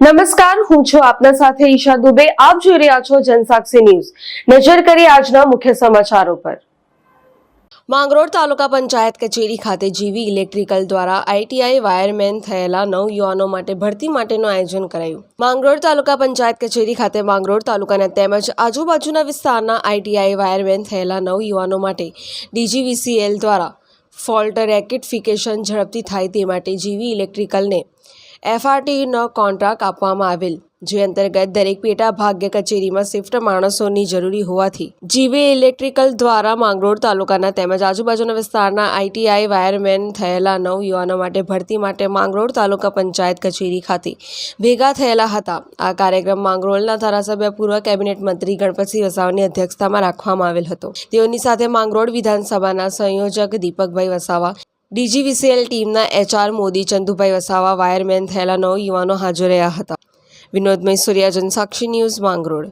નમસ્કાર, હું છું આપના સાથે ઈશા દુબે। આપ જોઈ રહ્યા છો જનસાક્ષી ન્યૂઝ। નજર કરીએ આજના મુખ્ય સમાચારો પર। માંગરોળ તાલુકા પંચાયત કચેરી ખાતે જીવી ઇલેક્ટ્રિકલ દ્વારા આઈટીઆઈ વાયરમેન થયેલા 9 યુવાનો માટે ભરતી માટેનું આયોજન કરાયું। માંગરોળ તાલુકા પંચાયત કચેરી ખાતે માંગરોળ તાલુકાના તેમજ આજુબાજુના વિસ્તારના આઈટીઆઈ વાયરમેન થયેલા 9 યુવાનો માટે ડીજીવીસીએલ દ્વારા ફોલ્ટ રેક્ટિફિકેશન ઝડપથી થાય તે માટે જીવી ઇલેક્ટ્રિકલને એફઆરટીનો કોન્ટ્રાક્ટ આપવામાં આવેલ, જે અંતર્ગત દરેક પેટા ભાગ્ય કચેરીમાં શિફ્ટ માણસોની જરૂરી હોવાથી જીવી ઇલેક્ટ્રિકલ દ્વારા માંગરોળ તાલુકાના તેમજ આજુબાજુના વિસ્તારના આઈટીઆઈ વાયરમેન થયેલા 9 યુવાનો માટે ભરતી માટે માંગરોળ તાલુકા પંચાયત કચેરી ખાતે ભેગા થયેલા હતા। આ કાર્યક્રમ માંગરોળના ધારાસભ્ય પૂર્વ કેબિનેટ મંત્રી ગણપતસિંહ વસાવાની અધ્યક્ષતામાં રાખવામાં આવેલ હતો। તેઓની સાથે માંગરોળ વિધાનસભાના સંયોજક દીપકભાઈ વસાવા, ડીજીવીસીએલ ટીમના એચઆર મોદી, ચંદુભાઈ વસાવા, વાયરમેન થયેલા 9 યુવાનો હાજર રહ્યા હતા। વિનોદ મૈસુરિયા, જનસાક્ષી ન્યૂઝ, માંગરોળ।